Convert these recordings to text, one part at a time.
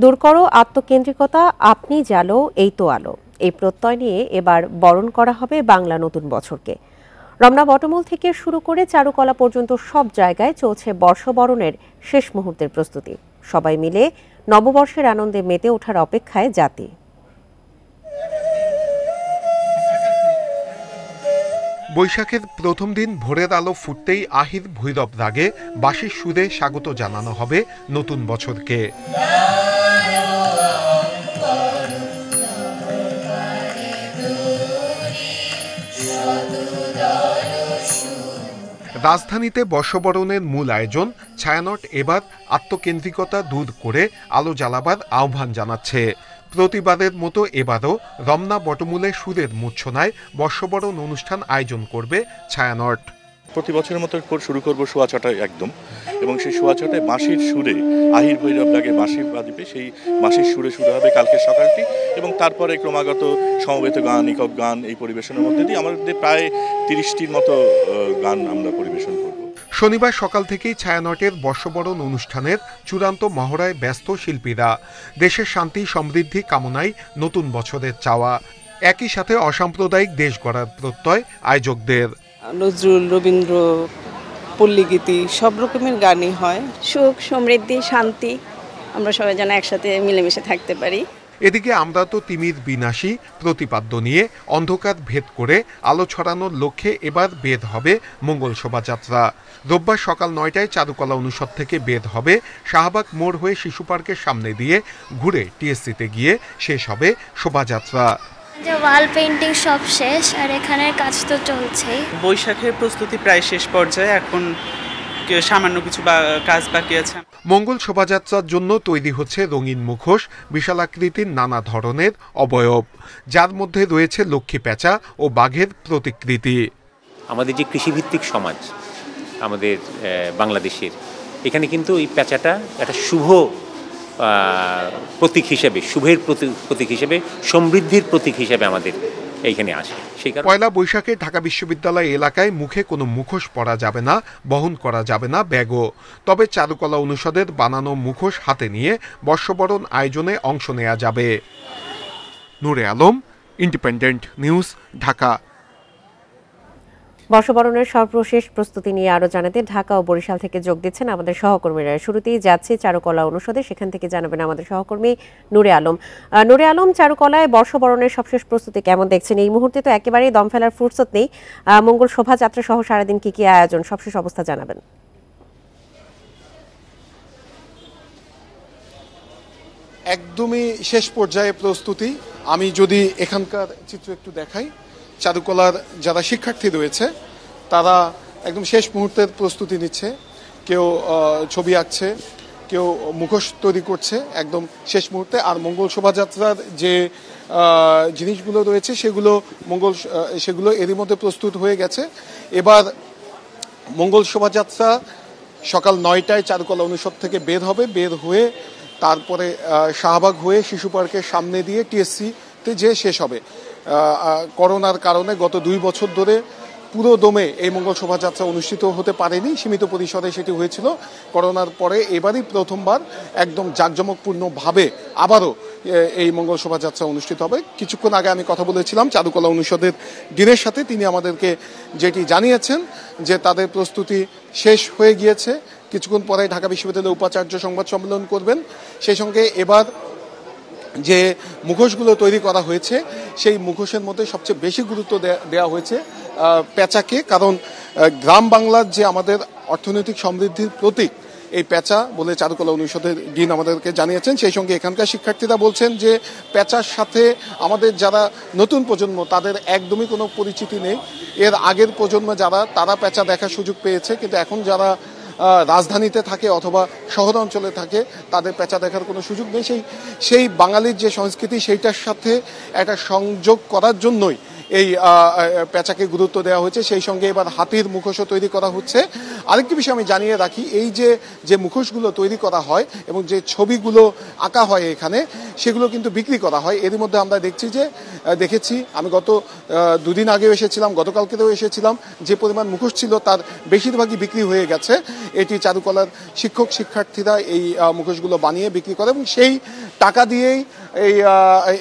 দূর করো আত্মকেন্দ্রিকতা, আপনি জালো এই তো আলো, এই প্রত্যয় নিয়ে এবার বরণ করা হবে বাংলা নতুন বছরকে। রমনা বটমূল থেকে শুরু করে চারুকলা পর্যন্ত সব জায়গায় চলছে বর্ষবরণের শেষ মুহূর্তের প্রস্তুতি। সবাই মিলে নববর্ষের আনন্দে মেতে ওঠার অপেক্ষায় জাতি। বৈশাখের প্রথম দিন ভোরের আলো ফুটতেই আহির ভৈরব রাগে বাঁশির সুরে স্বাগত জানানো হবে নতুন বছরকে। রাজধানীতে বর্ষবরণের মূল আয়োজন ছায়ানট এবার আত্মকেন্দ্রিকতা দূর করে আলো জ্বালাবার আহ্বান জানাচ্ছে। প্রতিবারের মতো এবারও রমনা বটমূলে সুরের মূর্ছনায় বর্ষবরণ অনুষ্ঠান আয়োজন করবে ছায়ানট। প্রতি বছরের মতো শুরু করবো সোয়া ছটায় একদম, এবং সেই সোয়া ছটায় বাঁশির সুরে আহির ভৈরব লাগে বাঁশি বাজবে, সেই বাঁশির সুরে শুরু হবে কালকে সকালটি, এবং তারপরে ক্রমাগত সমবেত গান, একক গান এই পরিবেশনের মধ্যে দিয়ে আমাদের প্রায় 30টির মতো গান আমরা পরিবেশন করব। শনিবার সকাল থেকেই ছায়ানটের বর্ষবরণ অনুষ্ঠানের চূড়ান্ত মহড়ায় ব্যস্ত শিল্পীরা। দেশের শান্তি সমৃদ্ধি কামনায় নতুন বছরের চাওয়া, একই সাথে অসাম্প্রদায়িক দেশ গড়ার প্রত্যয় আয়োজকদের। নজরুল, রবীন্দ্র, পল্লীগীতি সব রকমের গানই হয়। সুখ, সমৃদ্ধি, শান্তি, আমরা সবাই যেন একসাথে মিলেমিশে থাকতে পারি। এদিকে আমরা তো তিমির বিনাশী প্রতিপাদ্য নিয়ে অন্ধকার ভেদ করে আলো ছড়ানোর লক্ষ্যে এবার বের হবে মঙ্গল শোভাযাত্রা। রোববার সকাল 9টায় চারুকলা অনুষদ থেকে বের হবে শাহবাগ মোড় হয়ে শিশু পার্কের সামনে দিয়ে ঘুরে টিএসসিতে গিয়ে শেষ হবে শোভাযাত্রা। যে ওয়াল পেইন্টিং সব শেষ, আর এখানের কাজ তো চলছেই। বৈশাখের প্রস্তুতি প্রায় শেষ পর্যায়ে, এখন সামান্য কিছু কাজ বাকি আছে। মঙ্গল শোভাযাত্রার জন্য তৈরি হচ্ছে রঙিন মুখোশ, বিশালাকৃতির নানা ধরনের অবয়ব, যার মধ্যে রয়েছে লক্ষ্মী পেঁচা ও বাঘের প্রতিকৃতি। আমাদের যে কৃষিভিত্তিক সমাজ আমাদের বাংলাদেশের, এখানে কিন্তু এই পেঁচাটা একটা শুভ প্রতীক হিসেবে, শুভের প্রতীক হিসেবে, সমৃদ্ধির প্রতীক হিসেবে আমাদের এইখানে আসে। পয়লা বৈশাখে ঢাকা বিশ্ববিদ্যালয় এলাকায় মুখে কোনো মুখোশ পরা যাবে না, বহন করা যাবে না ব্যাগও। তবে চারুকলা অনুষদের বানানো মুখোশ হাতে নিয়ে বর্ষবরণ আয়োজনে অংশ নেওয়া যাবে। নূরে আলম, ইন্ডিপেন্ডেন্ট নিউজ, ঢাকা। বর্ষবরণের সর্বশেষ প্রস্তুতি নিয়ে আরো জানাতে ঢাকা ও বরিশাল থেকে যোগ দিচ্ছেন আমাদের সহকর্মীরা। শুরুতেই যাচ্ছে চারুকলা অনুষদে, সেখান থেকে জানাবেন আমাদের সহকর্মী নূরে আলম। নূরে আলম, চারুকলায় বর্ষবরণের সবশেষ প্রস্তুতি কেমন দেখছেন? এই মুহূর্তে তো একেবারেই দম ফেলার ফুরসত নেই। মঙ্গল শোভাযাত্রা সহ সারাদিন কি কি আয়োজন, সবশেষ অবস্থা জানাবেন। একদমই শেষ পর্যায়ে প্রস্তুতি। আমি যদি এখানকার চিত্র একটু দেখাই, চারুকলার যারা শিক্ষার্থী রয়েছে তারা একদম শেষ মুহূর্তের প্রস্তুতি নিচ্ছে। কেউ ছবি আঁকছে, কেউ মুখোশ তৈরি করছে একদম শেষ মুহূর্তে। আর মঙ্গল শোভাযাত্রার যে জিনিসগুলো রয়েছে সেগুলো এরই মধ্যে প্রস্তুত হয়ে গেছে। এবার মঙ্গল শোভাযাত্রা সকাল 9টায় চারুকলা অনুষদ থেকে বের হবে, বের হয়ে তারপরে শাহবাগ হয়ে শিশু পার্কের সামনে দিয়ে টিএসসিতে যেয়ে শেষ হবে। করোনার কারণে গত 2 বছর ধরে পুরো দমে এই মঙ্গল শোভাযাত্রা অনুষ্ঠিত হতে পারেনি, সীমিত পরিসরে সেটি হয়েছিল। করোনার পরে এবারই প্রথমবার একদম জাঁকজমকপূর্ণভাবে আবারও এই মঙ্গল শোভাযাত্রা অনুষ্ঠিত হবে। কিছুক্ষণ আগে আমি কথা বলেছিলাম চারুকলা অনুষদের ডিনের সাথে, তিনি আমাদেরকে যেটি জানিয়েছেন যে তাদের প্রস্তুতি শেষ হয়ে গিয়েছে। কিছুক্ষণ পরে ঢাকা বিশ্ববিদ্যালয়ের উপাচার্য সংবাদ সম্মেলন করবেন। সেই সঙ্গে এবার যে মুখোশগুলো তৈরি করা হয়েছে সেই মুখোশের মধ্যে সবচেয়ে বেশি গুরুত্ব দেওয়া হয়েছে পেঁচাকে, কারণ গ্রাম বাংলার যে আমাদের অর্থনৈতিক সমৃদ্ধির প্রতীক এই পেঁচা বলে চারুকলা অনুষদের ডিন আমাদেরকে জানিয়েছেন। সেই সঙ্গে এখানকার শিক্ষার্থীরা বলছেন যে পেঁচার সাথে আমাদের যারা নতুন প্রজন্ম তাদের একদমই কোনো পরিচিতি নেই। এর আগের প্রজন্ম যারা, তারা পেঁচা দেখার সুযোগ পেয়েছে, কিন্তু এখন যারা রাজধানীতে থাকে অথবা শহর অঞ্চলে থাকে তাদের পেঁচা দেখার কোনো সুযোগ নেই। সেই বাঙালির যে সংস্কৃতি সেইটার সাথে একটা সংযোগ করার জন্যই এই পেঁচাকে গুরুত্ব দেওয়া হয়েছে। সেই সঙ্গে এবার হাতির মুখোশও তৈরি করা হচ্ছে। আরেকটি বিষয় আমি জানিয়ে রাখি, এই যে মুখোশগুলো তৈরি করা হয় এবং যে ছবিগুলো আঁকা হয় এখানে, সেগুলো কিন্তু বিক্রি করা হয়। এর মধ্যে আমরা দেখেছি, আমি গত 2 দিন আগেও এসেছিলাম, গতকালকেও এসেছিলাম, যে পরিমাণ মুখোশ ছিল তার বেশিরভাগই বিক্রি হয়ে গেছে। এটি চারুকলার শিক্ষার্থীরা এই মুখোশগুলো বানিয়ে বিক্রি করে এবং সেই টাকা দিয়েই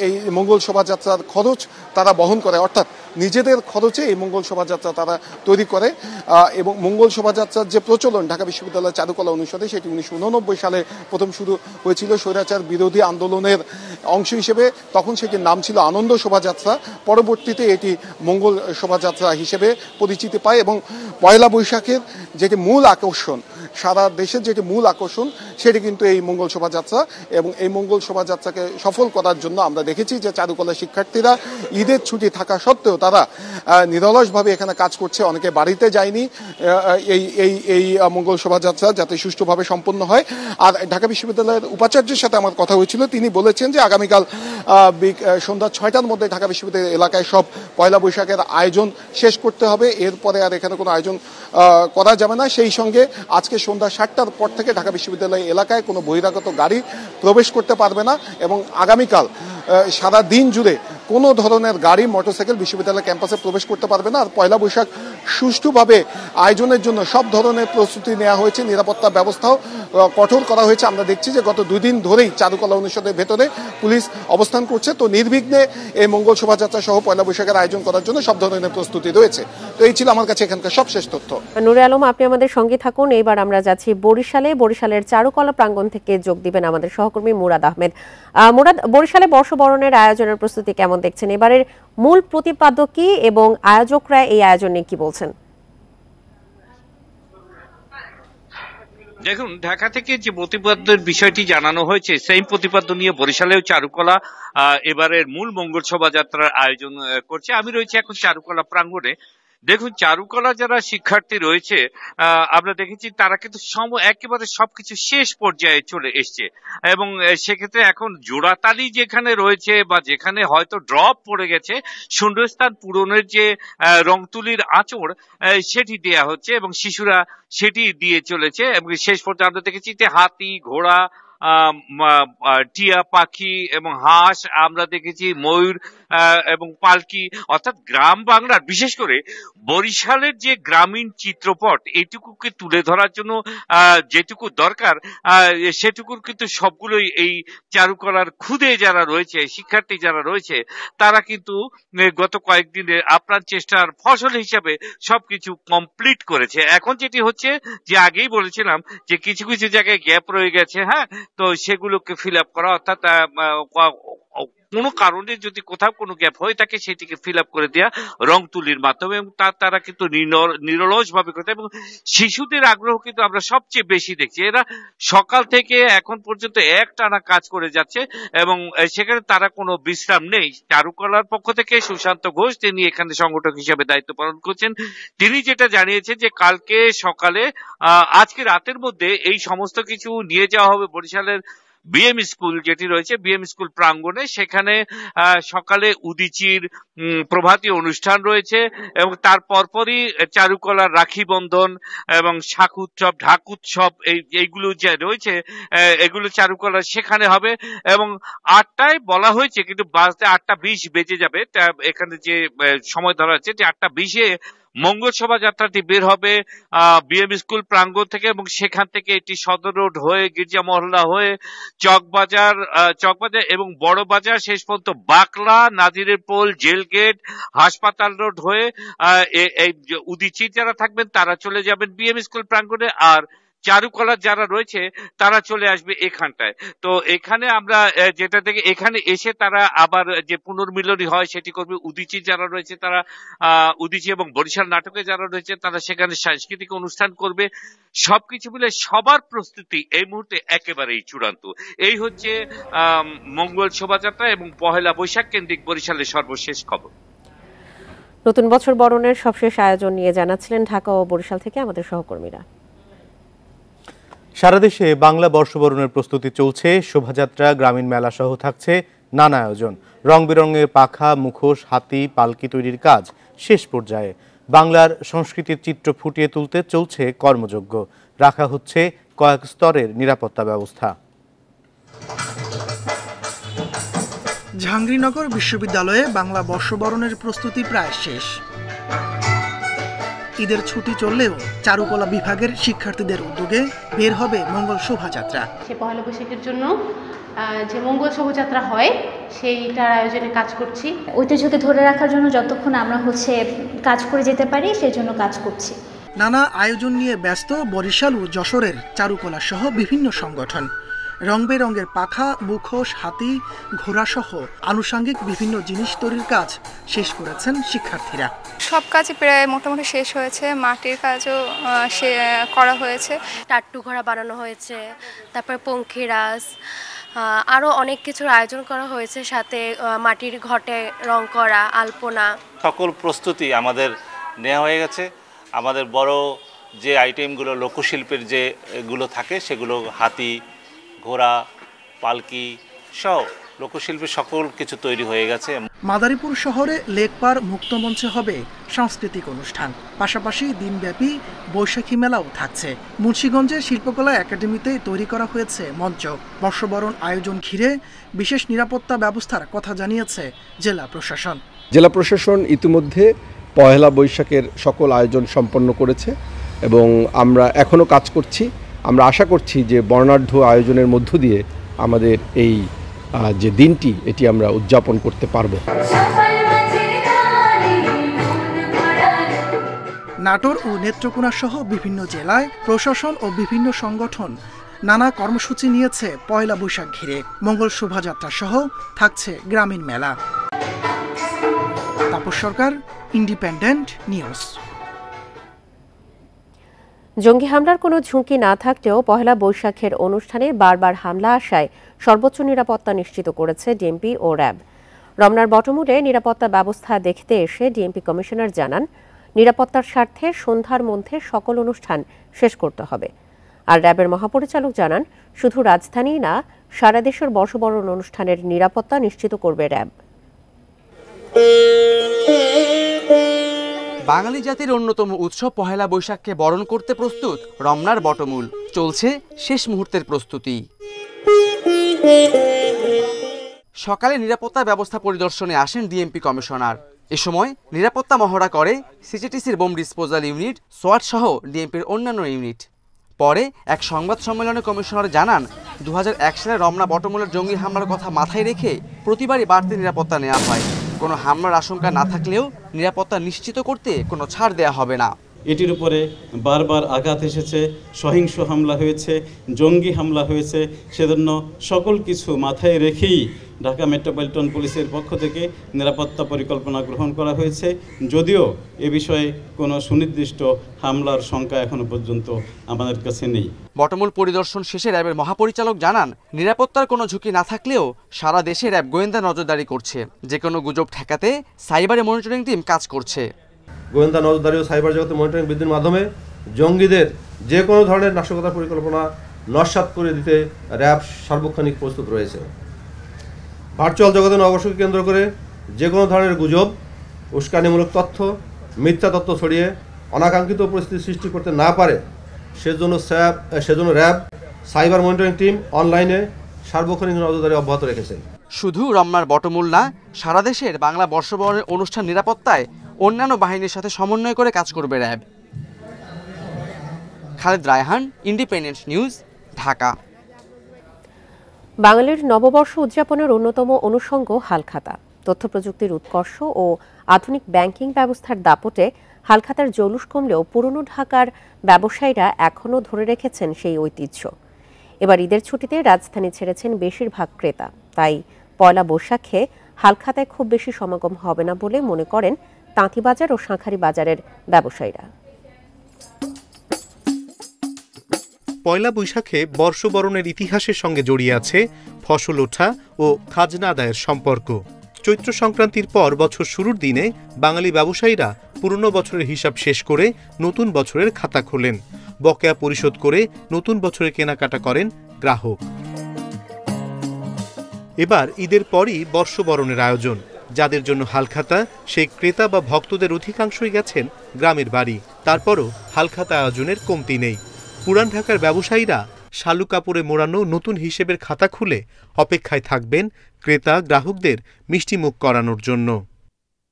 এই মঙ্গল শোভাযাত্রার খরচ তারা বহন করে, অর্থাৎ নিজেদের খরচে এই মঙ্গল শোভাযাত্রা তারা তৈরি করে। এবং মঙ্গল শোভাযাত্রার যে প্রচলন ঢাকা বিশ্ববিদ্যালয়ের চারুকলা অনুষদে, সেটি 1989 সালে প্রথম শুরু হয়েছিল স্বৈরাচার বিরোধী আন্দোলনের অংশ হিসেবে। তখন সেটির নাম ছিল আনন্দ শোভাযাত্রা। পরবর্তীতে এটি মঙ্গল শোভাযাত্রা হিসেবে পরিচিতি পায় এবং পয়লা বৈশাখের যেটি মূল আকর্ষণ, সারা দেশের যেটি মূল আকর্ষণ, সেটি কিন্তু এই মঙ্গল শোভাযাত্রা। এবং এই মঙ্গল শোভাযাত্রাকে সফল করার জন্য আমরা দেখেছি যে চারুকলা শিক্ষার্থীরা ঈদের ছুটি থাকা সত্ত্বেও তারা নিরলসভাবে এখানে কাজ করছে। অনেকে বাড়িতে যায়নি এই মঙ্গল শোভাযাত্রা যাতে সুষ্ঠুভাবে সম্পন্ন হয়। আর ঢাকা বিশ্ববিদ্যালয়ের উপাচার্যের সাথে আমার কথা হয়েছিল, তিনি বলেছেন যে আগামীকাল সন্ধ্যা 6টার মধ্যে ঢাকা বিশ্ববিদ্যালয় এলাকায় সব পয়লা বৈশাখের আয়োজন শেষ করতে হবে, এরপরে আর এখানে কোনো আয়োজন করা যাবে না। সেই সঙ্গে আজকে সন্ধ্যা 7টার পর থেকে ঢাকা বিশ্ববিদ্যালয় এলাকায় কোনো বহিরাগত গাড়ি প্রবেশ করতে পারবে না এবং আগামীকাল সারা দিন জুড়ে কোনো ধরনের গাড়ি মোটরসাইকেল বিশ্ববিদ্যালয় ক্যাম্পাসে প্রবেশ করতে পারবে না। আর পয়লা বৈশাখ সুষ্ঠুভাবে আয়োজনের জন্য সব ধরনের প্রস্তুতি নেওয়া হয়েছে, নিরাপত্তা ব্যবস্থাও কঠোর করা হয়েছে। আমরা দেখছি যে গত 2 দিন ধরেই চারুকলা অনুষদের ভেতরে পুলিশ অবস্থান করছে। তো নির্বিঘ্নে এই মঙ্গল শোভাযাত্রা সহ পয়লা বৈশাখের আয়োজন করার জন্য সব ধরনের প্রস্তুতি রয়েছে। তো এই ছিল আমার কাছে এখানকার সবশেষ তথ্য। নূরে আলম, আপনি আমাদের সঙ্গে থাকুন। এইবার আমরা যাচ্ছি বরিশালের চারুকলা প্রাঙ্গণ থেকে যোগ দিবেন আমাদের সহকর্মী মুরাদ আহমেদ। মুরাদ, বরিশালে বর্ষবরণের আয়োজনের প্রস্তুতি কেমন দেখছেন? এবারের মূল প্রতিপাদ্য কি এবং আয়োজকরা এই আয়োজন নিয়ে কি বলছেন? দেখুন, ঢাকা থেকে যে প্রতিপাদ্যের বিষয়টি জানানো হয়েছে, সেই প্রতিপাদ্য নিয়ে বরিশালেও চারুকলা এবারের মূল মঙ্গল শোভাযাত্রার আয়োজন করছে। আমি রয়েছি এখন চারুকলা প্রাঙ্গণে। দেখুন, চারুকলা যারা শিক্ষার্থী রয়েছে, আমরা দেখেছি তারা কিন্তু একেবারে সবকিছু শেষ পর্যায়ে চলে এসছে এবং সেক্ষেত্রে এখন জোড়াতালি যেখানে রয়েছে বা যেখানে হয়তো ড্রপ পড়ে গেছে, শূন্যস্থান পূরণের যে রংতুলির আঁচড় সেটি দেয়া হচ্ছে এবং শিশুরা সেটি দিয়ে চলেছে। এবং শেষ পর্যায়ে আমরা দেখেছি যে হাতি, ঘোড়া, টিয়া পাখি এবং হাঁস, আমরা দেখেছি ময়ূর এবং পালকি, অর্থাৎ গ্রাম বাংলার বিশেষ করে বরিশালের যে গ্রামীণ চিত্রপট, এইটুকুকে তুলে ধরার জন্য যেটুকু দরকার সেটুকুর কিন্তু সবগুলোই এই চারুকলার খুদে যারা রয়েছে, শিক্ষার্থী যারা রয়েছে, তারা কিন্তু গত কয়েকদিনের আপ্রাণ চেষ্টার ফসল হিসাবে সবকিছু কমপ্লিট করেছে। এখন যেটি হচ্ছে যে আগেই বলেছিলাম যে কিছু কিছু জায়গায় গ্যাপ রয়ে গেছে, হ্যাঁ, তো সেগুলোকে ফিল আপ করা, অর্থাৎ কোনো কারণে যদি কোথাও কোনো গ্যাপ হয়ে থাকে সেটিকে ফিল আপ করে দেওয়া রং তুলির মাধ্যমে, এবং তারা কিন্তু নিরলস ভাবে করতে। এবং শিশুদের আগ্রহ কিন্তু আমরা সবচেয়ে বেশি দেখছি। এরা সকাল থেকে এখন পর্যন্ত একটানা কাজ করে যাচ্ছে এবং সেখানে তারা কোনো বিশ্রাম নেই। চারুকলার পক্ষ থেকে সুশান্ত ঘোষ, তিনি এখানে সংগঠক হিসেবে দায়িত্ব পালন করছেন, তিনি যেটা জানিয়েছেন যে কালকে সকালে আজকে রাতের মধ্যে এই সমস্ত কিছু নিয়ে যাওয়া হবে বরিশালের বিএম স্কুল যেটি রয়েছে, বিএম স্কুল প্রাঙ্গণে। সেখানে সকালে উদীচির প্রভাতী অনুষ্ঠান রয়েছে এবং তার পরপরই চারুকলার রাখি বন্ধন এবং শাক উৎসব, ঢাক উৎসব, এইগুলো যে রয়েছে এগুলো চারুকলার সেখানে হবে। এবং 8টায় বলা হয়েছে, কিন্তু বাজতে 8:20 বেজে যাবে। এখানে যে সময় ধরা হচ্ছে যে 8:20-এ মঙ্গল শোভাযাত্রাটি বের হবে বিএম স্কুল প্রাঙ্গণ থেকে এবং সেখান থেকে এটি সদর রোড হয়ে, গির্জা মহল্লা হয়ে, চকবাজার এবং বড় বাজার, শেষ পর্যন্ত বাকলা, নাজিরের পোল, জেল গেট, হাসপাতাল রোড হয়ে এই উদীচি যারা থাকবেন তারা চলে যাবেন বিএম স্কুল প্রাঙ্গণে, আর চারুকলা যারা রয়েছে তারা চলে আসবে এখানটায়। তো এখানে আমরা যেটা দেখি, এখানে এসে তারা আবার যে পুনর্মিলনী হয় সেটি করবে। উদীচি যারা রয়েছে তারা উদীচি এবং বরিশাল নাটকে যারা রয়েছে তারা সেখানে সাংস্কৃতিক অনুষ্ঠান করবে। সবকিছু মিলে সবার প্রস্তুতি এই মুহূর্তে একেবারেই চূড়ান্ত। এই হচ্ছে মঙ্গল শোভাযাত্রা এবং পহেলা বৈশাখ কেন্দ্রিক বরিশালের সর্বশেষ খবর। নতুন বছর বরণের সবশেষ আয়োজন নিয়ে জানাচ্ছিলেন ঢাকা ও বরিশাল থেকে আমাদের সহকর্মীরা। সারা দেশে বাংলা বর্ষবরণের প্রস্তুতি চলছে। শোভাযাত্রা, গ্রামীণ মেলা সহ থাকছে নানা আয়োজন। রং বেরঙের পাখা, মুখোশ, হাতি, পালকি তৈরির কাজ শেষ পর্যায়ে। বাংলার সংস্কৃতির চিত্র ফুটিয়ে তুলতে চলছে কর্মযজ্ঞ। রাখা হচ্ছে কয়েক স্তরের নিরাপত্তা ব্যবস্থা। জাহাঙ্গীরনগর বিশ্ববিদ্যালয়ে বাংলা বর্ষবরণের প্রস্তুতি প্রায় শেষ। ঈদের ছুটি চললেও চারুকলা বিভাগের শিক্ষার্থীদের উদ্যোগে বের হবে মঙ্গল শোভাযাত্রা। পহেলা বৈশাখের জন্য যে মঙ্গল শোভাযাত্রা হয় সেইটার আয়োজনে কাজ করছি। ঐতিহ্যকে ধরে রাখার জন্য যতক্ষণ আমরা কাজ করে যেতে পারি সেই জন্য কাজ করছি। নানা আয়োজন নিয়ে ব্যস্ত বরিশাল ও যশোরের চারুকলা সহ বিভিন্ন সংগঠন। রং বেরঙের পাখা, মুখোশ, হাতি, ঘোড়া সহ আনুষঙ্গিক বিভিন্ন জিনিস তৈরির কাজ শেষ করেছেন শিক্ষার্থীরা। সব কাজই প্রায় মোটামুটি শেষ হয়েছে, মাটির কাজও করা হয়েছে, টাট্টু ঘোড়া বানানো হয়েছে, তারপর পঙ্খিরাজ, আরও অনেক কিছুর আয়োজন করা হয়েছে, সাথে মাটির ঘটে রং করা, আলপনা। সকল প্রস্তুতি আমাদের নেওয়া হয়ে গেছে। আমাদের বড় যে আইটেমগুলো লোকশিল্পের যেগুলো থাকে সেগুলো হাতি, ঘোড়া, পালকি সহ লোকশিল্পের সকল কিছু তৈরি হয়ে গেছে। মাদারীপুর শহরে লেকপার মুক্তমঞ্চে হবে সাংস্কৃতিক অনুষ্ঠান, পাশাপাশি দিনব্যাপী বৈশাখী মেলাও থাকছে। মুন্সিগঞ্জে শিল্পকলা একাডেমিতে তৈরি করা হয়েছে মঞ্চ। বর্ষবরণ আয়োজন ঘিরে বিশেষ নিরাপত্তা ব্যবস্থার কথা জানিয়েছে জেলা প্রশাসন। জেলা প্রশাসন ইতিমধ্যে পহেলা বৈশাখের সকল আয়োজন সম্পন্ন করেছে এবং আমরা এখনও কাজ করছি। আমরা আশা করছি যে বর্ণাঢ্য আয়োজনের মধ্য দিয়ে আমাদের এই যে দিনটি এটি আমরা উদযাপন করতে পারব। নাটোর ও নেত্রকোনা সহ বিভিন্ন জেলায় প্রশাসন ও বিভিন্ন সংগঠন নানা কর্মসূচি নিয়েছে পয়লা বৈশাখ ঘিরে। মঙ্গল শোভাযাত্রা সহ থাকছে গ্রামীণ মেলা। তাপস সরকার, ইন্ডিপেন্ডেন্ট নিউজ। জঙ্গি হামলার কোনো ঝুঁকি না থাকলেও পহেলা বৈশাখের অনুষ্ঠানে বারবার হামলা আসায় সর্বোচ্চ নিরাপত্তা নিশ্চিত করেছে ডিএমপি ও র্যাব। রমনার বটমূলে নিরাপত্তা ব্যবস্থা দেখতে এসে ডিএমপি কমিশনার জানান, নিরাপত্তার স্বার্থে সন্ধ্যার মধ্যে সকল অনুষ্ঠান শেষ করতে হবে। আর র্যাবের মহাপরিচালক জানান, শুধু রাজধানী না, সারা দেশের বর্ষবরণ অনুষ্ঠানের নিরাপত্তা নিশ্চিত করবে র্যাব। বাঙালি জাতির অন্যতম উৎসব পহেলা বৈশাখকে বরণ করতে প্রস্তুত রমনার বটমূল। চলছে শেষ মুহূর্তের প্রস্তুতি। সকালে নিরাপত্তা ব্যবস্থা পরিদর্শনে আসেন ডিএমপি কমিশনার। এ সময় নিরাপত্তা মহড়া করে সিজিটিসির বোম ডিসপোজাল ইউনিট, সোয়াট সহ ডিএমপির অন্যান্য ইউনিট। পরে এক সংবাদ সম্মেলনে কমিশনার জানান, 2001 সালে রমনা বটমূলের জঙ্গি হামলার কথা মাথায় রেখে প্রতিবারই বাড়তি নিরাপত্তা নেওয়া হয়। কোনো হামলার আশঙ্কা না থাকলেও নিরাপত্তা নিশ্চিত করতে কোনো ছাড় দেওয়া হবে না। এটির উপরে বারবার আঘাত এসেছে, সহিংস হামলা হয়েছে, জঙ্গি হামলা হয়েছে। সেজন্য সকল কিছু মাথায় রেখেই ঢাকা মেট্রোপলিটন পুলিশের পক্ষ থেকে নিরাপত্তা পরিকল্পনা গ্রহণ করা হয়েছে। যদিও এ বিষয়ে কোনো সুনির্দিষ্ট হামলার শঙ্কা এখনো পর্যন্ত আমাদের কাছে নেই। বটমূল পরিদর্শন শেষে র্যাবের মহাপরিচালক জানান, নিরাপত্তার কোনো ঝুঁকি না থাকলেও সারা দেশে র্যাব গোয়েন্দা নজরদারি করছে। যে কোনো গুজব ঠেকাতে সাইবারে মনিটরিং টিম কাজ করছে। গোয়েন্দা নজরদারি ও সাইবার জগতে মনিটরিং বৃদ্ধির মাধ্যমে জঙ্গিদের যে কোনো ধরনের নাশকতার পরিকল্পনা নস্যাৎ করে দিতে র্যাব সার্বক্ষণিক প্রস্তুত রয়েছে। ভার্চুয়াল জগতে নববর্ষকে কেন্দ্র করে যে কোনো ধরনের গুজব, উস্কানিমূলক তথ্য, মিথ্যা তথ্য ছড়িয়ে অনাকাঙ্ক্ষিত পরিস্থিতি সৃষ্টি করতে না পারে সেজন্য র্যাব সাইবার মনিটরিং টিম অনলাইনে সার্বক্ষণিক নজরদারি অব্যাহত রেখেছে। শুধু রমনার বটমূল না, সারা দেশের বাংলা বর্ষবরণের অনুষ্ঠান নিরাপত্তায় অন্যান্য বাহিনীর সাথে সমন্বয় করে কাজ করবে RAB. Khaled Raihan, independent news, Dhaka. বাঙালির নববর্ষ উদযাপনের অন্যতম অনুষঙ্গ হালখাতা। তথ্য প্রযুক্তির উৎকর্ষ ও আধুনিক ব্যাংকিং ব্যবস্থার দাপটে হালখাতার জৌলুস কমলেও পুরনো ঢাকার ব্যবসায়ীরা এখনও ধরে রেখেছেন সেই ঐতিহ্য। এবার ঈদের ছুটিতে রাজধানী ছেড়েছেন বেশিরভাগ ক্রেতা, তাই পয়লা বৈশাখে হালখাতায় খুব বেশি সমাগম হবে না বলে মনে করেন তাঁতিবাজার ও শাঁখারী বাজারের ব্যবসায়ীরা। পয়লা বৈশাখে বর্ষবরণের ইতিহাসের সঙ্গে জড়িয়ে আছে ফসল ওঠা ও খাজনা আদায়ের সম্পর্ক। চৈত্র সংক্রান্তির পর বছর শুরুর দিনে বাঙালি ব্যবসায়ীরা পুরনো বছরের হিসাব শেষ করে নতুন বছরের খাতা খোলেন। বকেয়া পরিশোধ করে নতুন বছরে কেনাকাটা করেন গ্রাহক। এবার ঈদের পরই বর্ষবরণের আয়োজন। যাদের জন্য হালখাতা, সেই ক্রেতা বা ভক্তদের অধিকাংশই গেছেন গ্রামের বাড়ি। তারপরও হালখাতা আয়োজনের কমতি নেই। পুরান ঢাকার ব্যবসায়ীরা শালু কাপড়ে মোড়ানো নতুন হিসেবের খাতা খুলে অপেক্ষায় থাকবেন ক্রেতা গ্রাহকদের মিষ্টিমুখ করানোর জন্য।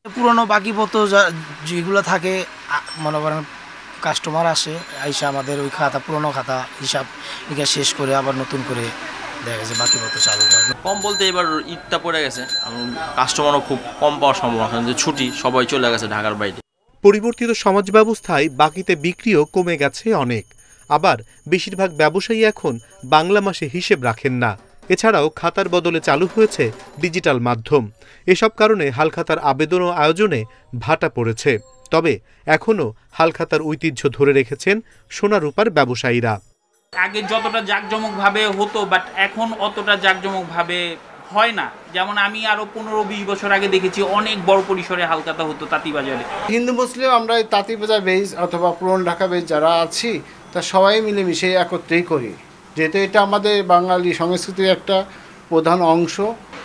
পুরনো বাকিপত্র যেগুলো থাকে, মনে করেন কাস্টমার আসে আইসা আমাদের ওই খাতা, পুরনো খাতা হিসাব নিকাশ শেষ করে আবার নতুন করে দেখা গেছে বাকি পথ চালু করে। কম বলতে এবার ঈদটা পড়ে গেছে, কাস্টমারও খুব কম পাওয়ার সম্ভাবনা, যে ছুটি সবাই চলে গেছে ঢাকার বাইরে। পরিবর্তিত সমাজ ব্যবস্থায় বাকিতে বিক্রিও কমে গেছে অনেক। আবার বেশিরভাগ ব্যবসায়ী এখন বাংলা মাসে হিসেব রাখেন না। এছাড়াও খাতার বদলে চালু হয়েছে ডিজিটাল মাধ্যম। এসব কারণে হালখাতার আবেদন ও আয়োজনে ভাটা পড়েছে। তবে এখনও হালখাতার ঐতিহ্য ধরে রেখেছেন সোনা রূপার ব্যবসায়ীরা। আগে যতটা জাঁকজমকভাবে হতো, বাট এখন অতটা জাঁকজমকভাবে হয় না। যেমন আমি আরো 15-20 বছর আগে দেখেছি অনেক বড় পরিসরে হালখাতা হতো তাঁতিবাজারে। হিন্দু মুসলিম আমরা তাঁতিবাজার বেজ অথবা পুরন ঢাকা বেজ যারা আছি তা সবাই মিলেমিশে একত্রেই করি, যেহেতু এটা আমাদের বাঙালি সংস্কৃতির একটা প্রধান অংশ।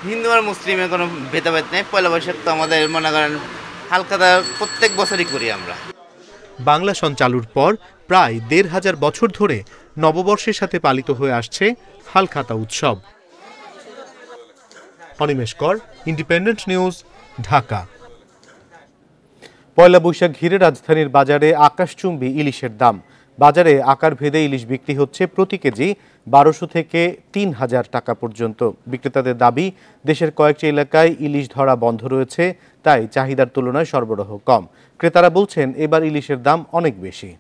হিন্দু আর মুসলিমের কোনো ভেদাভেদ নেই। পয়লা বৈশাখ তো আমাদের মনে করেন হালখাতা প্রত্যেক বছরই করি আমরা। বাংলা সন চালুর পর প্রায় ১৫০০ বছর ধরে নববর্ষের সাথে পালিত হয়ে আসছে হালখাতা উৎসব। অনিমেষ কর, ইন্ডিপেন্ডেন্ট নিউজ, ঢাকা। পয়লা বৈশাখ ঘিরে রাজধানীর বাজারে আকাশচুম্বী ইলিশের দাম। বাজারে আকার ভেদে ইলিশ বিক্রি হচ্ছে প্রতি কেজি ১২০০ থেকে ৩০০০ টাকা পর্যন্ত। বিক্রেতাদের দাবি, দেশের কয়েকটি এলাকায় ইলিশ ধরা বন্ধ রয়েছে, তাই চাহিদার তুলনায় সরবরাহ কম। ক্রেতারা বলছেন এবার ইলিশের দাম অনেক বেশি।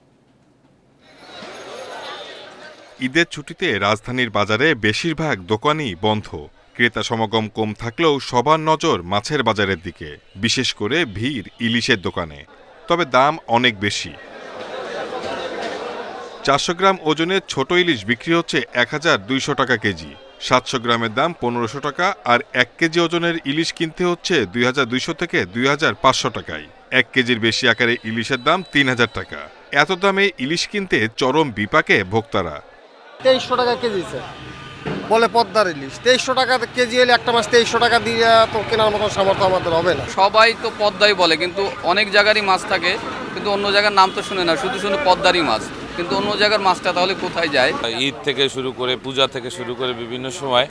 ঈদের ছুটিতে রাজধানীর বাজারে বেশিরভাগ দোকানই বন্ধ। ক্রেতা সমাগম কম থাকলেও সবার নজর মাছের বাজারের দিকে, বিশেষ করে ভিড় ইলিশের দোকানে। তবে দাম অনেক বেশি। ৪০০ গ্রাম ওজনের ছোট ইলিশ বিক্রি হচ্ছে ১২০০ টাকা কেজি। ৭০০ গ্রামের দাম ১৫০০ টাকা, আর ১ কেজি ওজনের ইলিশ কিনতে হচ্ছে ২২০০ থেকে ২৫০০ টাকায়। ১ কেজির বেশি আকারে ইলিশের দাম ৩০০০ টাকা। এত দামে ইলিশ কিনতে চরম বিপাকে ভোক্তারা। ২৩০০ টাকা কেজি বলে পদ্মার ইলিশ, ২৩০০ টাকা কেজি এলে একটা মাছ ২৩০০ টাকা দিয়ে তো কেনার মতো সামর্থ্য আমাদের হবে না। সবাই তো পদ্মাই বলে, কিন্তু অনেক জায়গারই মাছ থাকে, কিন্তু অন্য জায়গার নাম তো শুনে না, শুধু পদ্মারই মাছ, কিন্তু অন্য জায়গার মাছটা তাহলে কোথায় যায়? ঈদ থেকে শুরু করে পূজা থেকে শুরু করে বিভিন্ন সময়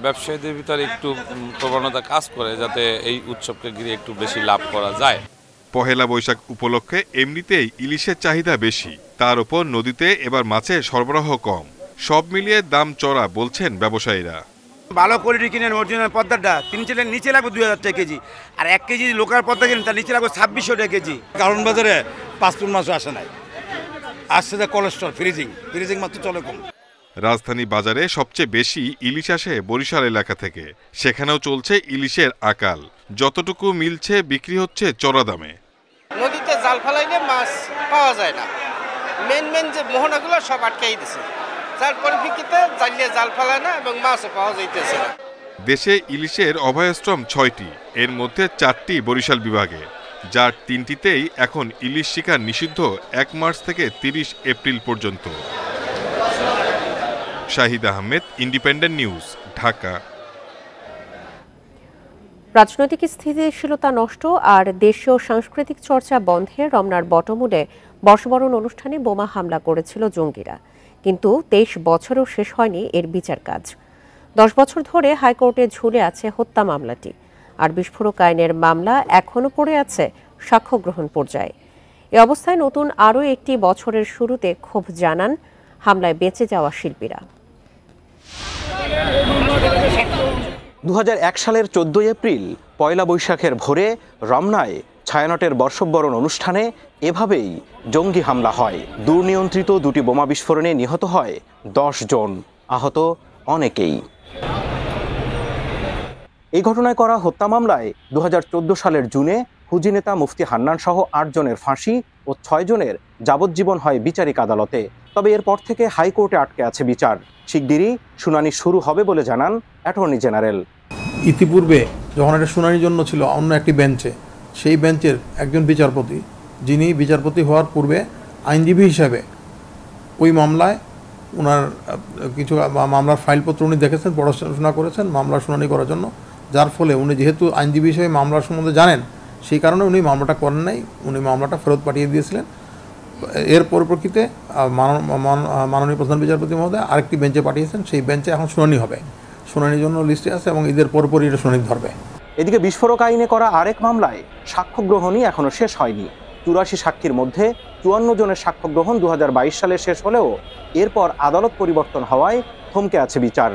ব্যবসায়ীদের ভিতরে একটু প্রবণতা কাজ করে যাতে এই উৎসবকে ঘিরে একটু বেশি লাভ করা যায়। পহেলা বৈশাখ উপলক্ষে এমনিতেই ইলিশের চাহিদা বেশি, তার উপর নদীতে এবার মাছের সরবরাহ কম। সব মিলিয়ে দাম চড়া বলছেন ব্যবসায়ীরা। ভালো কোয়ালিটি কিনেন অরিজিনাল পদ্মাটা ৩ চালের নিচে লাগবে ২০০০ টাকা কেজি, আর ১ কেজি লোকাল পদ্মা কিনেন তার নিচে লাগবে ২৬০০ টাকা কেজি। কারণ বাজারে ৫ মাসও আসে নাই, আসছে যে কোলেস্ট্রল ফ্রিজিং মাত্র চলে কম। রাজধানী বাজারে সবচেয়ে বেশি ইলিশ আসে বরিশাল এলাকা থেকে, সেখানেও চলছে ইলিশের আকাল। যতটুকু মিলছে বিক্রি হচ্ছে চড়া দামে। নদীতে জাল ফেলাইলে মাছ পাওয়া যায় না, মেন যে মোহনাগুলো সব আটকাই দিছে, যার পরিপ্রেক্ষিতে জাল ফেলায় না এবং মাছও পাওয়া যাইতেছে না। দেশে ইলিশের অভয়াশ্রম ৬টি, এর মধ্যে ৪টি বরিশাল বিভাগে, যার ৩টিতেই এখন ইলিশ শিকার নিষিদ্ধ ১ মার্চ থেকে ৩০ এপ্রিল পর্যন্ত। Shahid Ahmed, independent news, Dhaka. রাজনৈতিক স্থিতিশীলতা নষ্ট আর দেশীয় সাংস্কৃতিক চর্চা বন্ধে রমনার বটমূলে বর্ষবরণ অনুষ্ঠানে বোমা হামলা করেছিল জঙ্গিরা, কিন্তু ২৩ বছরেও শেষ হয়নি এর বিচার কাজ। ১০ বছর ধরে হাইকোর্টে ঝুলে আছে হত্যা মামলাটি, আর বিস্ফোরক আইনের মামলা এখনও পড়ে আছে সাক্ষ্য গ্রহণ পর্যায়ে। এ অবস্থায় নতুন আরও একটি বছরের শুরুতে ক্ষোভ জানান হামলায় বেঁচে যাওয়া শিল্পীরা। ২০০১ সালের ১৪ এপ্রিল পয়লা বৈশাখের ভোরে রমনায় ছায়ানটের বর্ষবরণ অনুষ্ঠানে এভাবেই জঙ্গি হামলা হয়। দুর্নিয়ন্ত্রিত দুটি বোমা বিস্ফোরণে নিহত হয় ১০ জন, আহত অনেকেই। এই ঘটনায় করা হত্যা মামলায় ২০১৪ সালের জুনে হুজি নেতা মুফতি হান্নান সহ ৮ জনের ফাঁসি ও ৬ জনের যাবজ্জীবন হয় বিচারিক আদালতে। তবে এরপর থেকে হাইকোর্টে আটকে আছে বিচার। শিগগিরই শুনানি শুরু হবে বলে জানান অ্যাটর্নি জেনারেল। ইতিপূর্বে যখন এটা শুনানির জন্য ছিল অন্য একটি বেঞ্চে, সেই বেঞ্চের একজন বিচারপতি, যিনি বিচারপতি হওয়ার পূর্বে আইনজীবী হিসাবে ওই মামলায় ওনার কিছু মামলার ফাইলপত্র উনি দেখেছেন, পড়াশোনা করেছেন মামলার শুনানি করার জন্য, যার ফলে উনি যেহেতু আইনজীবী হিসেবে মামলার সম্বন্ধে জানেন, সেই কারণে উনি মামলাটা করেন নাই, উনি মামলাটা ফেরত পাঠিয়ে দিয়েছিলেন। এর পরিপ্রেক্ষিতে মাননীয় প্রধান বিচারপতি মহোদয় আরেকটি বেঞ্চে পাঠিয়েছেন, সেই বেঞ্চে এখন শুনানি হবে, শুনানির জন্য লিস্টে আছে এবং ঈদের পরপরই এটা শুনানি ধরবে। এদিকে বিস্ফোরক আইনে করা আরেক মামলায় সাক্ষ্য গ্রহণই এখনো শেষ হয়নি। ৮৪ সাক্ষীর মধ্যে ৫৪ জনের সাক্ষ্য গ্রহণ ২০২২ সালে শেষ হলেও এরপর আদালত পরিবর্তন হওয়ায় থমকে আছে বিচার।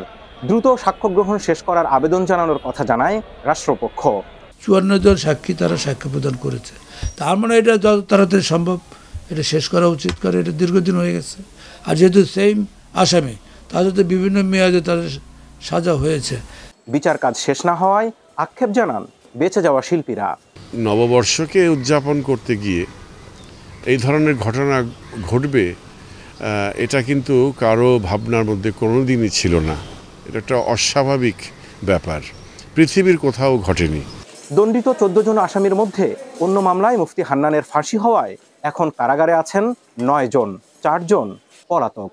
দ্রুত সাক্ষ্য গ্রহণ শেষ করার আবেদন জানানোর কথা জানায় রাষ্ট্রপক্ষ। 54 জন সাক্ষী তারা সাক্ষ্য প্রদান করেছে, তার মানে এটা যত তাড়াতাড়ি সম্ভব এটা শেষ করা উচিত, কারণ এটা দীর্ঘদিন হয়ে গেছে। আর যেহেতু সেম আসামি, তাদের তো বিভিন্ন মেয়াদে তাদের সাজা হয়েছে। বিচার কাজ শেষ না হওয়ায় আক্ষেপ জানান বেঁচে যাওয়া শিল্পীরা। নববর্ষকে উদযাপন করতে গিয়ে এই ধরনের ঘটনা ঘটবে এটা কিন্তু কারো ভাবনার মধ্যে কোনোদিনই ছিল না। এটা একটা অস্বাভাবিক ব্যাপার, পৃথিবীর কোথাও ঘটেনি। দণ্ডিত 14 জন আসামির মধ্যে অন্য মামলায় মুফতি হান্নানের ফাঁসি হওয়ায় এখন কারাগারে আছেন 9 জন, 4 জন পলাতক।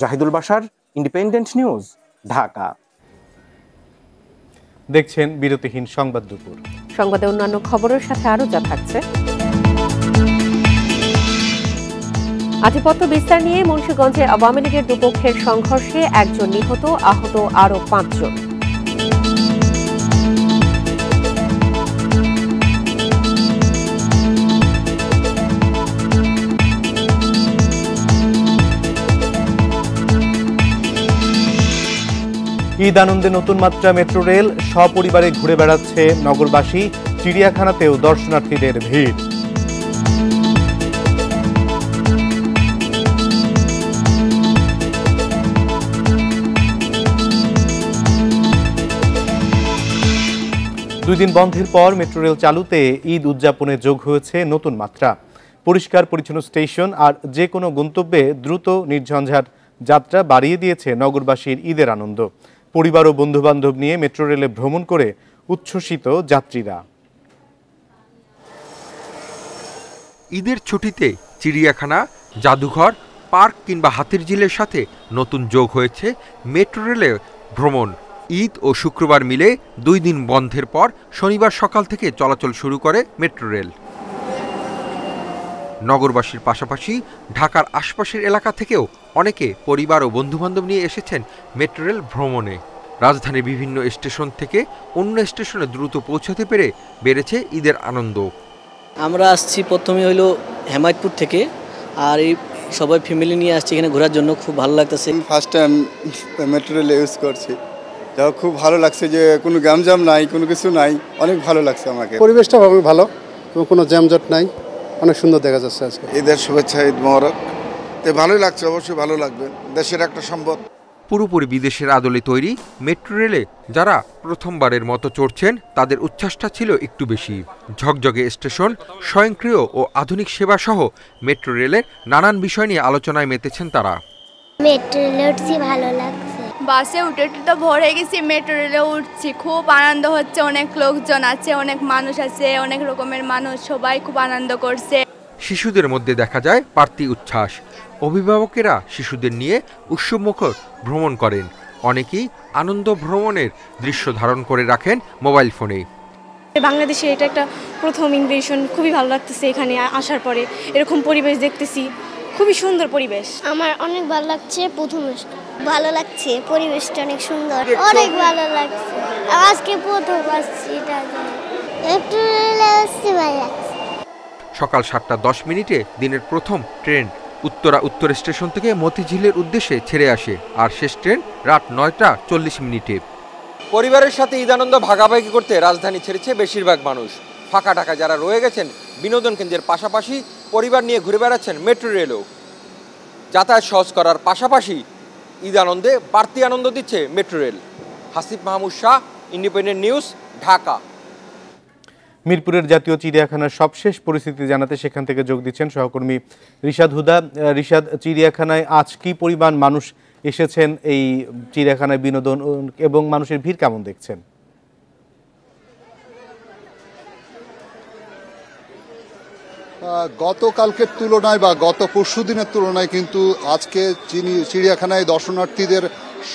জাহিদুল বাশার, ইন্ডিপেন্ডেন্ট নিউজ, ঢাকা। দেখছেন বিরতিহীন সংবাদ দুপুর। সংবাদে অন্যান্য খবরের সাথে আরো যা থাকছে। আধিপত্য বিস্তার নিয়ে মুন্সিগঞ্জে আওয়ামী লীগের দুপক্ষের সংঘর্ষে 1 জন নিহত, আহত আরো 5 জন। ঈদ আনন্দে নতুন মাত্রা মেট্রো রেল, সপরিবারে ঘুরে বেড়াচ্ছে নগরবাসী। চিড়িয়াখানাতেও দর্শনার্থীদের ভিড়। দুই দিন বন্ধের পর মেট্রো রেল চালুতে ঈদ উদযাপনে যোগ হয়েছে নতুন মাত্রা। পরিষ্কার পরিচ্ছন্ন স্টেশন আর যে কোনো গন্তব্যে দ্রুত নির্ঝঞ্ঝাট যাত্রা বাড়িয়ে দিয়েছে নগরবাসীর ঈদের আনন্দ। পরিবার ও বন্ধুবান্ধব নিয়ে মেট্রো রেলে ভ্রমণ করে উচ্ছ্বসিত যাত্রীরা। ঈদের ছুটিতে চিড়িয়াখানা, জাদুঘর, পার্ক কিংবা হাতির ঝিলের সাথে নতুন যোগ হয়েছে মেট্রো রেলে ভ্রমণ। ঈদ ও শুক্রবার মিলে 2 দিন বন্ধের পর শনিবার সকাল থেকে চলাচল শুরু করে মেট্রো রেল। নগরবাসীর পাশাপাশি ঢাকার আশপাশের এলাকা থেকেও অনেকে পরিবার ও বন্ধুবান্ধব নিয়ে এসেছেন মেট্রো রেল ভ্রমণে। রাজধানীর বিভিন্ন স্টেশন থেকে অন্য স্টেশনে দ্রুত পৌঁছাতে পেরে বেড়েছে ঈদের আনন্দ। আমরা আসছি প্রথমে হইলো হেমায়তপুর থেকে, আর এই সবাই ফ্যামিলি নিয়ে আসছি এখানে ঘোরার জন্য, খুব ভালো লাগতেছে। First time metro rail use করছি, যা খুব ভালো লাগছে যে কোনো গ্যামজাম নাই, কোনো কিছু নাই, অনেক ভালো লাগছে আমাকে। পরিবেশটা ভালো, কোনো জ্যামজট নাই, অনেক সুন্দর দেখা যাচ্ছে আজকে। ঈদের শুভেচ্ছা, ঈদ মোবারক। ভালোই লাগছে, অবশ্যই ভালো লাগবে, দেশের একটা সম্পদ। পুরোপুরি বিদেশের আদলে তৈরি মেট্রো রেলে যারা প্রথমবারের মতো চড়ছেন তাদের উচ্ছ্বাসটা ছিল একটু বেশি। ঝকঝকে স্টেশন, স্বয়ংক্রিয় ও আধুনিক সেবা সহ মেট্রো রেলের নানান বিষয় নিয়ে আলোচনায় মেতেছেন তারা। মেট্রো রেলে উঠছি, ভালো লাগছে। বাসে উঠে তো ভোর হয়ে গেছি, মেট্রো রেলে উঠছি, খুব আনন্দ হচ্ছে। অনেক লোকজন আছে, অনেক মানুষ আছে, অনেক রকমের মানুষ, সবাই খুব আনন্দ করছে। শিশুদের মধ্যে দেখা যায় বাড়তি উচ্ছ্বাস। অভিভাবকেরা শিশুদের নিয়ে উৎসবমুখর ভ্রমণ করেন। অনেকেই আনন্দ ভ্রমণের দৃশ্য ধারণ করে রাখেন মোবাইল ফোনে। বাংলাদেশে এটা একটা প্রথম ইনভেশন, খুবই ভালো লাগতেছে এখানে আসার পরে। এরকম পরিবেশ দেখতেছি, খুবই সুন্দর পরিবেশ। আমার অনেক ভালো লাগছে, প্রথম ভালো লাগছে, পরিবেশটা অনেক সুন্দর, অনেক ভালো লাগছে। আজকে প্রথম আসছি, সকাল 7:10 দিনের প্রথম ট্রেন উত্তর স্টেশন থেকে মতিঝিলের উদ্দেশ্যে ছেড়ে আসে, আর শেষ ট্রেন রাত 9:40। পরিবারের সাথে ঈদ আনন্দ ভাগাভাগি করতে রাজধানী ছেড়েছে বেশিরভাগ মানুষ। ফাঁকা ঢাকা যারা রয়ে গেছেন বিনোদন কেন্দ্রের পাশাপাশি পরিবার নিয়ে ঘুরে বেড়াচ্ছেন মেট্রো রেলও। যাতায়াত সহজ করার পাশাপাশি ঈদ আনন্দে বাড়তি আনন্দ দিচ্ছে metro rail. Hasib Mahmud Shah, independent news, Dhaka. মিরপুরের জাতীয় চিড়িয়াখানার সবশেষ পরিস্থিতি জানাতে সেখান থেকে যোগ দিচ্ছেন সহকর্মী রিশাদ হুদা। রিশাদ, চিড়িয়াখানায় আজ কি পরিমাণ মানুষ এসেছেন এই চিড়িয়াখানায় বিনোদন এবং মানুষের ভিড় কেমন দেখছেন? গতকালকের তুলনায় বা গত পরশু দিনের তুলনায় কিন্তু আজকে চিড়িয়াখানায় দর্শনার্থীদের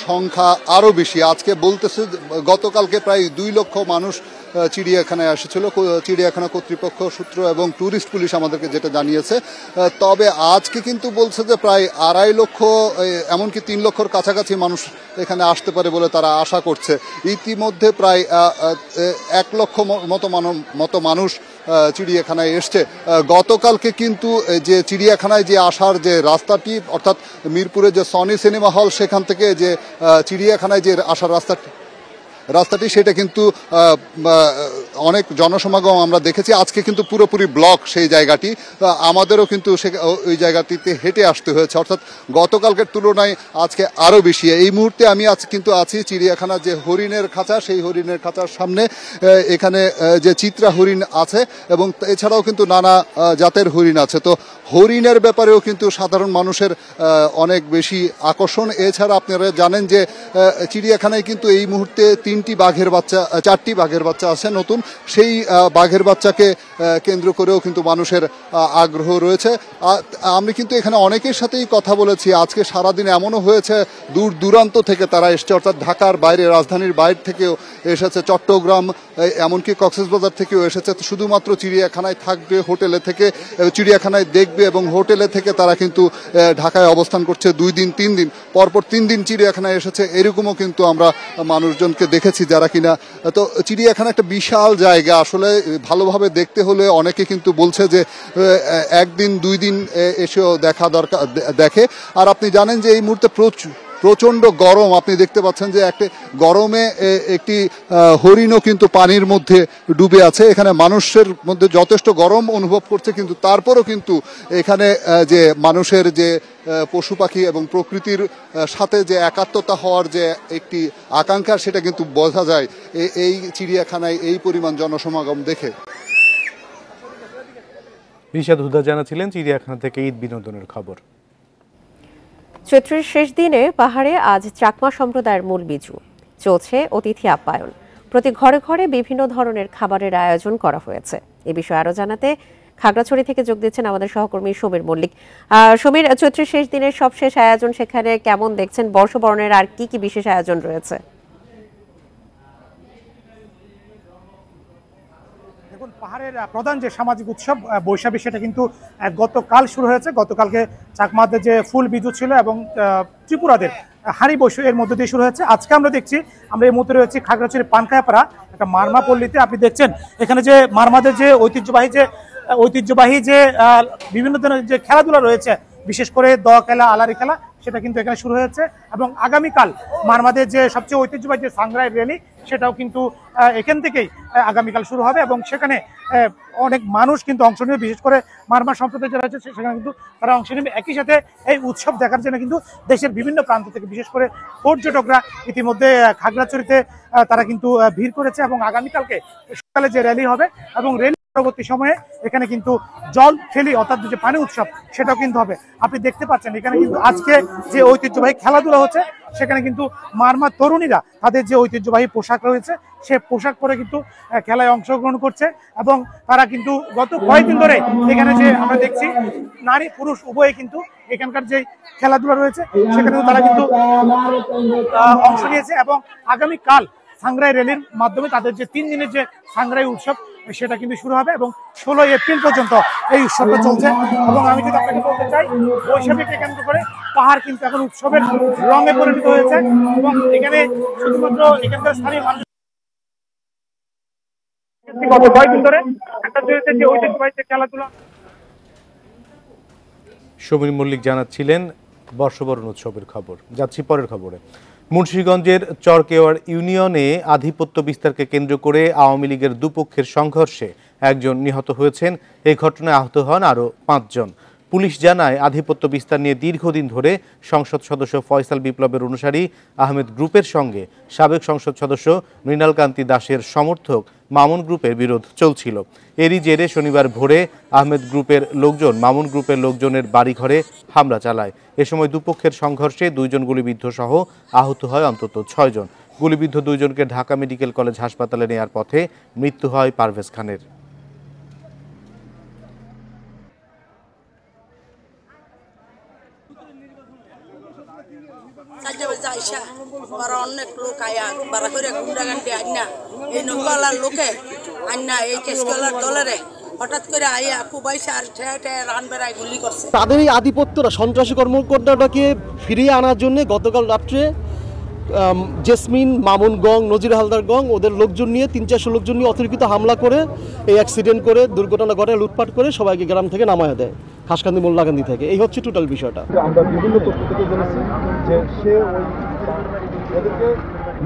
সংখ্যা আরও বেশি। আজকে বলতেছে গতকালকে প্রায় 2 লক্ষ মানুষ চিড়িয়াখানায় এসেছিল, চিড়িয়াখানা কর্তৃপক্ষ সূত্র এবং ট্যুরিস্ট পুলিশ আমাদেরকে যেটা জানিয়েছে। তবে আজকে কিন্তু বলছে যে প্রায় 2.5 লক্ষ, এমনকি 3 লক্ষর কাছাকাছি মানুষ এখানে আসতে পারে বলে তারা আশা করছে। ইতিমধ্যে প্রায় 1 লক্ষ মতো মানুষ চিড়িয়াখানায় এসছে। গতকালকে কিন্তু যে চিড়িয়াখানায় যে আসার যে রাস্তাটি, অর্থাৎ মিরপুরে যে সনি সিনেমা হল সেখান থেকে যে চিড়িয়াখানায় যে আসার রাস্তাটি সেটা কিন্তু অনেক জনসমাগম আমরা দেখেছি। আজকে কিন্তু পুরোপুরি ব্লক সেই জায়গাটি, আমাদেরও কিন্তু ওই জায়গাটিতে হেঁটে আসতে হয়েছে, অর্থাৎ গতকালকের তুলনায় আজকে আরও বেশি। এই মুহূর্তে আমি কিন্তু আছি চিড়িয়াখানার যে হরিণের খাঁচা, সেই হরিণের খাঁচার সামনে। এখানে যে চিত্রা হরিণ আছে এবং এছাড়াও কিন্তু নানা জাতের হরিণ আছে। তো হরিণের ব্যাপারেও কিন্তু সাধারণ মানুষের অনেক বেশি আকর্ষণ। এছাড়া আপনারা জানেন যে চিড়িয়াখানায় কিন্তু এই মুহূর্তে 4টি বাঘের বাচ্চা আছে নতুন। সেই বাঘের বাচ্চাকে কেন্দ্র করেও কিন্তু মানুষের আগ্রহ রয়েছে। আমি কিন্তু এখানে অনেকের সাথেই কথা বলেছি। আজকে সারাদিন এমনও হয়েছে দূর দূরান্ত থেকে তারা এসছে, অর্থাৎ ঢাকার বাইরে, রাজধানীর বাইরে থেকেও এসেছে, চট্টগ্রাম এমনকি কক্সবাজার থেকেও এসেছে। শুধুমাত্র চিড়িয়াখানায় থাকবে, হোটেলে থেকে চিড়িয়াখানায় দেখবে এবং হোটেলে থেকে তারা কিন্তু ঢাকায় অবস্থান করছে 2 দিন 3 দিন, পরপর 3 দিন চিড়িয়াখানায় এসেছে। এরকমও কিন্তু আমরা মানুষজনকে দেখেছি যারা কিনা। তো চিড়িয়াখানা একটা বিশাল জায়গা, আসলে ভালোভাবে দেখতে হলে অনেকে কিন্তু বলছে যে 1 দিন 2 দিন এসেও দেখে। আর আপনি জানেন যে এই মুহূর্তে প্রচণ্ড গরম, আপনি দেখতে পাচ্ছেন যে একটা গরমে একটি হরিণও কিন্তু পানির মধ্যে ডুবে আছে। এখানে মানুষের মধ্যে যথেষ্ট গরম অনুভব করছে, কিন্তু তারপরও কিন্তু এখানে যে মানুষের যে পশু পাখি এবং প্রকৃতির সাথে যে একাত্মতা হওয়ার যে একটি আকাঙ্ক্ষা, সেটা কিন্তু বোঝা যায় এই চিড়িয়াখানায় এই পরিমাণ জনসমাগম দেখে। রিশাদ হুদা জানাচ্ছিলেন চিড়িয়াখানা থেকে ঈদ বিনোদনের খবর। চৈত্রের শেষ দিনে পাহাড়ে আজ চাকমা সম্প্রদায়ের মূল বিজু। চলছে অতিথি আপ্যায়ন। প্রতি ঘরে ঘরে বিভিন্ন ধরনের খাবারের আয়োজন করা হয়েছে। এ বিষয়ে আরো জানাতে খাগড়াছড়ি থেকে যোগ দিচ্ছেন আমাদের সহকর্মী সমীর মল্লিক। সমীর, চৈত্রের শেষ দিনের সবশেষ আয়োজন সেখানে কেমন দেখছেন? বর্ষবরণের আর কি কি বিশেষ আয়োজন রয়েছে? দেখুন, পাহাড়ের প্রধান যে সামাজিক উৎসব বৈশাখী, সেটা কিন্তু গতকাল শুরু হয়েছে। গতকালকে চাকমাদের যে ফুল বিজু ছিল এবং ত্রিপুরাদের হাড়ি বৈশু এর মধ্যে দিয়ে শুরু হয়েছে। আজকে আমরা দেখছি, আমরা এই মুহূর্তে রয়েছি খাগড়াছড়ি পানখায়াপাড়া একটা মারমা পল্লীতে। আপনি দেখছেন এখানে যে মারমাদের যে ঐতিহ্যবাহী যে বিভিন্ন ধরনের যে খেলাধুলা রয়েছে, বিশেষ করে দ খেলা, আলারি খেলা, সেটা কিন্তু এখানে শুরু হয়েছে। এবং আগামীকাল মারমাদের যে সবচেয়ে ঐতিহ্যবাহী যে সাংগ্রাই র্যালি, সেটাও কিন্তু এখান থেকেই আগামীকাল শুরু হবে এবং সেখানে অনেক মানুষ কিন্তু অংশ নেবে। বিশেষ করে মারমা সম্প্রদায় যারা আছে সেখানে কিন্তু তারা অংশ নেবে। একই সাথে এই উৎসব দেখার জন্য কিন্তু দেশের বিভিন্ন প্রান্ত থেকে বিশেষ করে পর্যটকরা ইতিমধ্যে খাগড়াছড়িতে তারা কিন্তু ভিড় করেছে। এবং আগামীকালকে সকালে যে র্যালি হবে এবং র্যালি পরবর্তী সময়ে এখানে কিন্তু জল খেলি, অর্থাৎ যে পানি উৎসব, সেটাও কিন্তু হবে। আপনি দেখতে পাচ্ছেন এখানে কিন্তু আজকে যে ঐতিহ্যবাহী খেলাধুলা হচ্ছে, সেখানে কিন্তু মারমা তরুণীরা তাদের যে ঐতিহ্যবাহী পোশাক রয়েছে সে পোশাক পরে কিন্তু খেলায় অংশগ্রহণ করছে। এবং তারা কিন্তু গত কয়েকদিন ধরে এখানে যে আমরা দেখছি নারী পুরুষ উভয়ে কিন্তু এখানকার যে খেলাধুলা রয়েছে সেখানে তারা কিন্তু অংশ নিয়েছে। এবং আগামীকাল সাংগ্রাই র্যালির মাধ্যমে তাদের যে 3 দিনের যে সাংগ্রাই উৎসব, সেটা কিন্তু শুরু হবে এবং 16 এপ্রিল পর্যন্ত এই উৎসবটা চলছে। এবং আমি যদি আপনাকে বলতে চাই, বৈশাখীকে কেন্দ্র করে পাহাড় কিন্তু এখন উৎসবের রঙে পরিণত হয়েছে। এবং এখানে শুধুমাত্র এখানকার স্থানীয় মানুষ গত কয়েকদিন ধরে একটা যে ঐতিহ্যবাহী খেলাধুলা। সমীর মল্লিক জানাচ্ছিলেন বর্ষবরণ উৎসবের খবর। যাচ্ছি পরের খবরে। মুন্সিগঞ্জের চরকেওয়ার ইউনিয়নে আধিপত্য বিস্তারকে কেন্দ্র করে আওয়ামী লীগের দুপক্ষের সংঘর্ষে একজন নিহত হয়েছেন। এই ঘটনায় আহত হন আরও 5 জন। পুলিশ জানায়, আধিপত্য বিস্তার নিয়ে দীর্ঘদিন ধরে সংসদ সদস্য ফয়সাল বিপ্লবের অনুসারী আহমেদ গ্রুপের সঙ্গে সাবেক সংসদ সদস্য মৃণাল কান্তি দাসের সমর্থক মামুন গ্রুপের বিরোধ চলছিল। এরই জেরে শনিবার ভোরে আহমেদ গ্রুপের লোকজন মামুন গ্রুপের লোকজনের বাড়িঘরে হামলা চালায়। এ সময় দুপক্ষের সংঘর্ষে 2 জন গুলিবিদ্ধ সহ আহত হয় অন্তত 6 জন। গুলিবিদ্ধ 2 জনকে ঢাকা মেডিকেল কলেজ হাসপাতালে নেয়ার পথে মৃত্যু হয় পারভেজ খানের। অনেক লোক আয়া বারা করে গুন্ডাগান্ডি আইনা এই নৌকালার লোকে আইনা এই কেসকলার দলেরে হঠাৎ করে আইয়া কুবাইছে আর ঠেয়া ঠেয়া রান বেড়ায় গুলি করছে। তাদের এই আধিপত্যরা সন্ত্রাসী কর্মকর্তাটাকে ফিরিয়ে আনার জন্য গতকাল রাত্রে জেসমিন, মামুন গং, নজির হালদার গং ওদের লোকজন নিয়ে 300-400 লোকজন নিয়ে অতিরিক্ত হামলা করে এই অ্যাক্সিডেন্ট করে দুর্ঘটনা ঘটে লুটপাট করে সবাইকে গ্রাম থেকে নামায় দেয় খাসকান্দি মোল্লাকান্দি থেকে। এই হচ্ছে টোটাল বিষয়টা। আমরা বিভিন্ন তথ্য থেকে জেনেছি যে সে ওদেরকে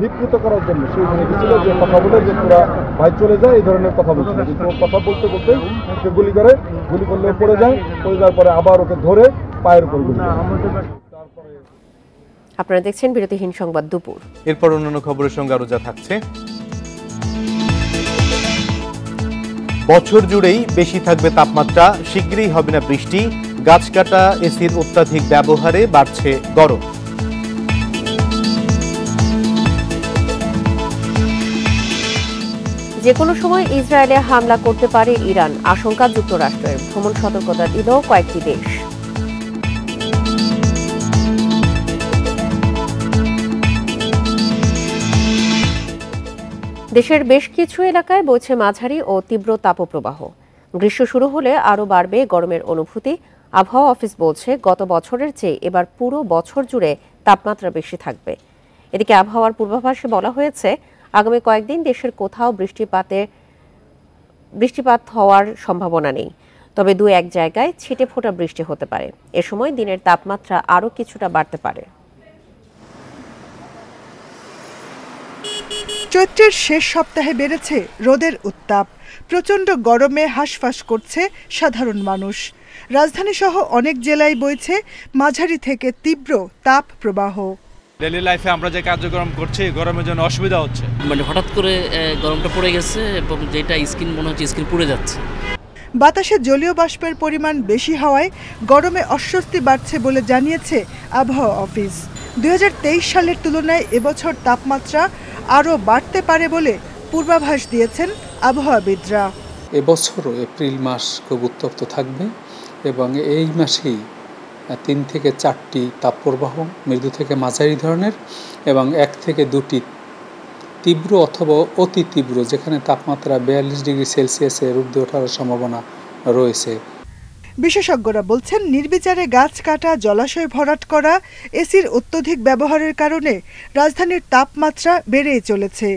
নিবৃত্ত করার জন্য সে ওখানে গেছিল, যে কথা বলে যে তোরা ভাই চলে যায় এই ধরনের কথা বলছিল। কিন্তু কথা বলতে বলতে ওকে গুলি করে, গুলি করলে পড়ে যায়, পড়ে যাওয়ার পরে আবার ওকে ধরে পায়ের উপর গুলি। আপনারা দেখছেন বিরতিহীন সংবাদ দুপুর। এরপর অন্যান্য খবরের সঙ্গে আরো যা থাকছে। বছর জুড়েই বেশি থাকবে তাপমাত্রা, শীঘ্রই হবে না বৃষ্টি, গাছ কাটা, এসির অত্যাধিক ব্যবহারে বাড়ছে গরম। যে কোনো সময় ইসরায়েলে হামলা করতে পারে ইরান, আশঙ্কা যুক্তরাষ্ট্রের। ভ্রমণ সতর্কতা দিল কয়েকটি দেশ। দেশের বেশ কিছু এলাকায় বইছে মাঝারি ও তীব্র তাপপ্রবাহ। গ্রীষ্ম শুরু হলে আরও বাড়বে গরমের অনুভূতি। আবহাওয়া অফিস বলছে গত বছরের চেয়ে এবার পুরো বছর জুড়ে তাপমাত্রা বেশি থাকবে। এদিকে আবহাওয়ার পূর্বাভাসে বলা হয়েছে আগামী কয়েকদিন দেশের কোথাও বৃষ্টিপাত হওয়ার সম্ভাবনা নেই, তবে 2-1 জায়গায় ছিটে ফোঁটা বৃষ্টি হতে পারে। এ সময় দিনের তাপমাত্রা আরও কিছুটা বাড়তে পারে। চৈত্রের শেষ সপ্তাহে বেড়েছে রোদের উত্তাপ। প্রচণ্ড গরমে হাঁসফাঁস করছে সাধারণ মানুষ। রাজধানী সহ অনেক জেলায় বইছে মাঝারি থেকে তীব্র তাপ প্রবাহ। ডেইলি লাইফে আমরা যে কার্যক্রম করছি গরমের জন্য অসুবিধা হচ্ছে, মানে হঠাৎ করে গরমটা পড়ে গেছে এবং যেটা স্কিন মনে হচ্ছে স্কিন পুড়ে যাচ্ছে। বাতাসে জলীয় বাষ্পের পরিমাণ বেশি হওয়ায় গরমে অস্বস্তি বাড়ছে বলে জানিয়েছে আবহাওয়া অফিস। 2023 সালের তুলনায় এবছর তাপমাত্রা আরও বাড়তে পারে বলে পূর্বাভাস দিয়েছেন আবহাওয়াবিদরা। এবছরও এপ্রিল মাস খুব উত্তপ্ত থাকবে এবং এই মাসেই 3 থেকে 4টি তাপপ্রবাহ মৃদু থেকে মাঝারি ধরনের এবং 1 থেকে 2টি তীব্র অথবা অতি তীব্র, যেখানে তাপমাত্রা 42 ডিগ্রি সেলসিয়াসের ঊর্ধ্বে ওঠার সম্ভাবনা রয়েছে। বিশেষজ্ঞরা বলছেন নির্বিচারে গাছ কাটা, জলাশয় ভরাট করা, এসির অত্যধিক ব্যবহারের কারণে রাজধানীর তাপমাত্রা বেড়েই চলেছে।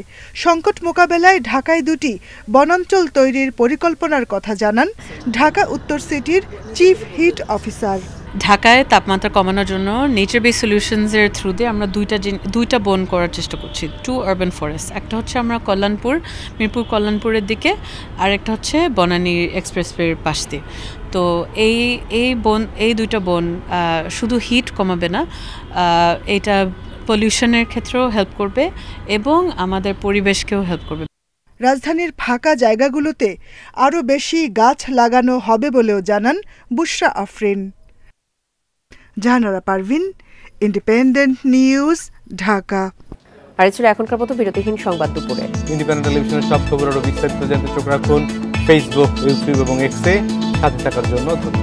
সংকট মোকাবেলায় ঢাকায় 2টি বনাঞ্চল তৈরির পরিকল্পনার কথা জানান ঢাকা উত্তর সিটির চিফ হিট অফিসার। ঢাকায় তাপমাত্রা কমানোর জন্য নেচার বেস সলিউশনসের থ্রু দিয়ে আমরা দুইটা বন করার চেষ্টা করছি, 2 আরবান ফরেস্ট। একটা হচ্ছে আমরা মিরপুর কল্যাণপুরের দিকে, আর একটা হচ্ছে বনানী এক্সপ্রেসওয়ের পাশ দিয়ে। তো এই দুইটা বন শুধু হিট কমাবে না, এটা পলিউশনের ক্ষেত্রেও হেল্প করবে এবং আমাদের পরিবেশকেও হেল্প করবে। রাজধানীর ফাঁকা জায়গাগুলোতে আরও বেশি গাছ লাগানো হবে বলেও জানান বুশরা আফরিন। Jahanara Parvin, Independent news, Dhaka. আর ছিল এখনকার মতো বিরতিহীন সংবাদ দুপুরে। ইন্ডিপেন্ডেন্ট টেলিভিশনের সব খবর আরও বিস্তারিত জানতে চোখ রাখুন ফেসবুক, ইউটিউব এবং এক্সে। সাথে থাকার জন্য ধন্যবাদ।